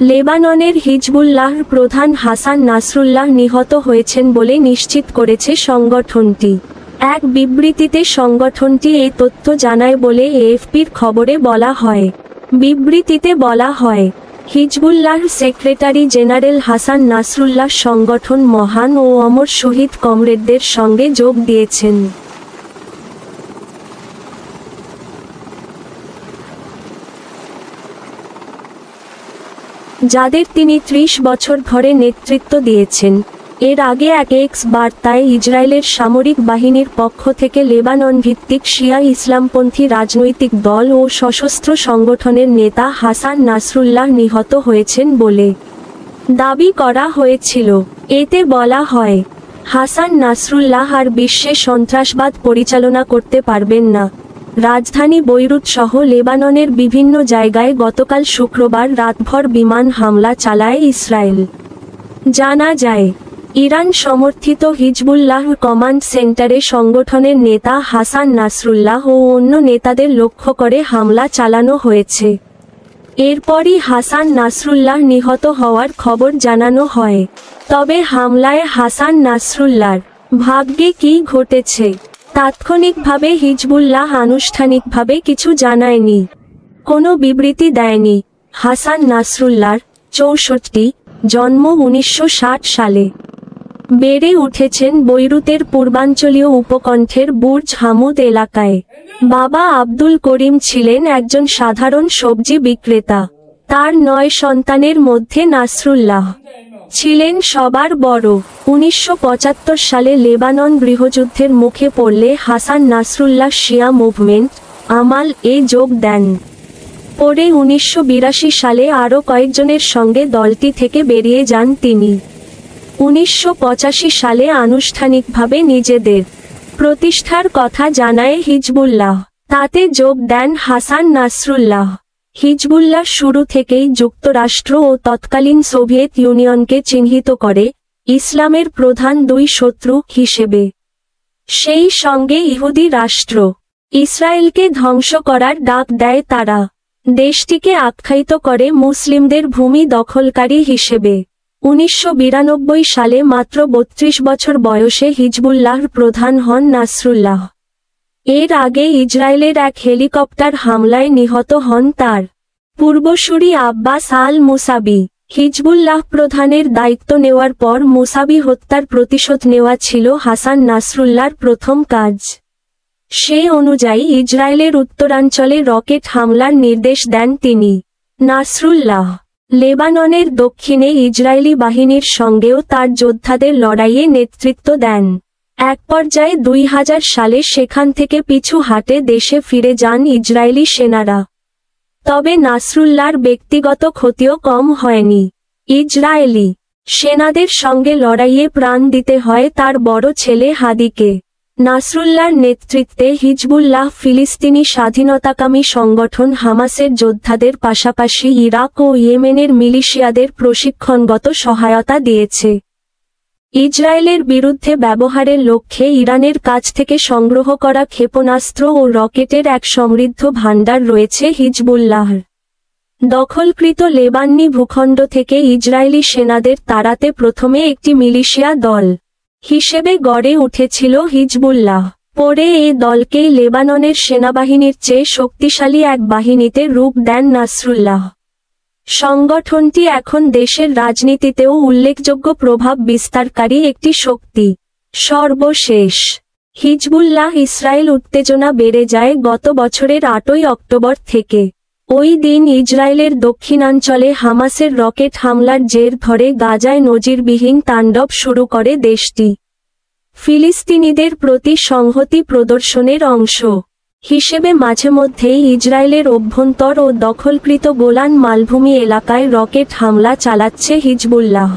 লেবাননের হিজবুল্লাহর প্রধান হাসান নাসরুল্লাহ নিহত হয়েছেন বলে নিশ্চিত করেছে সংগঠনটি। এক বিবৃতিতে সংগঠনটি এই তথ্য জানায় বলে এএফপির খবরে বলা হয়। বিবৃতিতে বলা হয়, হিজবুল্লাহর সেক্রেটারি জেনারেল হাসান নাসরুল্লাহ সংগঠন মহান ও অমর শহীদ কমরেডদের সঙ্গে যোগ দিয়েছেন। যাদের তিনি ৩০ বছর ধরে নেতৃত্ব দিয়েছেন। এর আগে এক এক্স বার্তায় ইসরায়েলের সামরিক বাহিনীর পক্ষ থেকে লেবানন ভিত্তিক শিয়া ইসলামপন্থী রাজনৈতিক দল ও সশস্ত্র সংগঠনের নেতা হাসান নাসরুল্লাহ নিহত হয়েছেন বলে দাবি করা হয়েছিল। এতে বলা হয়, হাসান নাসরুল্লাহ আর বিশ্বে সন্ত্রাসবাদ পরিচালনা করতে পারবেন না। রাজধানী বৈরুত সহ লেবাননের বিভিন্ন জায়গায় গতকাল শুক্রবার রাতভর বিমান হামলা চালায় ইসরায়েল। জানা যায়, ইরান সমর্থিত হিজবুল্লাহ কমান্ড সেন্টারে সংগঠনের নেতা হাসান নাসরুল্লাহ ও অন্য নেতাদের লক্ষ্য করে হামলা চালানো হয়েছে। এরপরই হাসান নাসরুল্লাহ নিহত হওয়ার খবর জানানো হয়। তবে হামলায় হাসান নাসরুল্লাহর ভাগ্যে কী ঘটেছে তাৎক্ষণিকভাবে হিজবুল্লাহ আনুষ্ঠানিকভাবে কিছু জানায়নি, কোনো বিবৃতি দেয়নি। হাসান নাসরুল্লাহর ৬৪ জন্ম ১৯৬০ সালে। বেড়ে উঠেছেন বৈরুতের পূর্বাঞ্চলীয় উপকণ্ঠের বুর্জ হামুদ এলাকায়। বাবা আব্দুল করিম ছিলেন একজন সাধারণ সবজি বিক্রেতা। তার ৯ সন্তানের মধ্যে নাসরুল্লাহ ছিলেন সবার বড়। ১৯৭৫ সালে লেবানন গৃহযুদ্ধের মুখে পড়লে হাসান নাসরুল্লাহ শিয়া মুভমেন্ট আমাল এ যোগ দেন। পরে ১৯৮২ সালে আরও কয়েকজনের সঙ্গে দলটি থেকে বেরিয়ে যান তিনি। ১৯৮৫ সালে আনুষ্ঠানিকভাবে নিজেদের প্রতিষ্ঠার কথা জানায় হিজবুল্লাহ। তাতে যোগ দেন হাসান নাসরুল্লাহ। হিজবুল্লাহ শুরু থেকেই যুক্তরাষ্ট্র ও তৎকালীন সোভিয়েত ইউনিয়নকে চিহ্নিত করে ইসলামের প্রধান দুই শত্রু হিসেবে। সেই সঙ্গে ইহুদি রাষ্ট্র ইসরায়েলকে ধ্বংস করার ডাক দেয় তারা। দেশটিকে আখ্যায়িত করে মুসলিমদের ভূমি দখলকারী হিসেবে। ১৯৯২ সালে মাত্র ৩২ বছর বয়সে হিজবুল্লাহর প্রধান হন নাসরুল্লাহ। এর আগে ইসরায়েলের এক হেলিকপ্টার হামলায় নিহত হন তার পূর্বসূরি আব্বাস আল মুসাবি। হিজবুল্লাহ প্রধানের দায়িত্ব নেওয়ার পর মুসাবি হত্যার প্রতিশোধ নেওয়া ছিল হাসান নাসরুল্লাহর প্রথম কাজ। সে অনুযায়ী ইসরায়েলের উত্তরাঞ্চলে রকেট হামলার নির্দেশ দেন তিনি। নাসরুল্লাহ লেবাননের দক্ষিণে ইসরায়েলি বাহিনীর সঙ্গেও তার যোদ্ধাদের লড়াইয়ে নেতৃত্ব দেন। এক পর্যায়ে ২০০০ সালে সেখান থেকে পিছু হাটে দেশে ফিরে যান ইসরায়েলি সেনারা। তবে নাসরুল্লাহর ব্যক্তিগত ক্ষতিও কম হয়নি। ইসরায়েলি সেনাদের সঙ্গে লড়াইয়ে প্রাণ দিতে হয় তার বড় ছেলে হাদিকে। নাসরুল্লাহর নেতৃত্বে হিজবুল্লাহ ফিলিস্তিনি স্বাধীনতাকামী সংগঠন হামাসের যোদ্ধাদের পাশাপাশি ইরাক ও ইয়েমেনের মিলিশিয়াদের প্রশিক্ষণগত সহায়তা দিয়েছে। ইসরায়েলের বিরুদ্ধে ব্যবহারের লক্ষ্যে ইরানের কাছ থেকে সংগ্রহ করা ক্ষেপণাস্ত্র ও রকেটের এক সমৃদ্ধ ভাণ্ডার রয়েছে হিজবুল্লাহর। দখলকৃত লেবাননি ভূখণ্ড থেকে ইসরায়েলি সেনাদের তাড়াতে প্রথমে একটি মিলিশিয়া দল হিসেবে গড়ে উঠেছিল হিজবুল্লাহ। পরে এই দলকেই লেবাননের সেনাবাহিনীর চেয়ে শক্তিশালী এক বাহিনীতে রূপ দেন নাসরুল্লাহ। সংগঠনটি এখন দেশের রাজনীতিতেও উল্লেখযোগ্য প্রভাব বিস্তারকারী একটি শক্তি। সর্বশেষ হিজবুল্লাহ ইসরায়েল উত্তেজনা বেড়ে যায় গত বছরের ৮ই অক্টোবর থেকে। ওই দিন ইসরায়েলের দক্ষিণাঞ্চলে হামাসের রকেট হামলার জের ধরে গাজায় নজিরবিহীন তাণ্ডব শুরু করে দেশটি। ফিলিস্তিনিদের প্রতি সংহতি প্রদর্শনের অংশ হিসেবে মাঝেমধ্যেই ইসরায়েলের অভ্যন্তর ও দখলকৃত গোলান মালভূমি এলাকায় রকেট হামলা চালাচ্ছে হিজবুল্লাহ।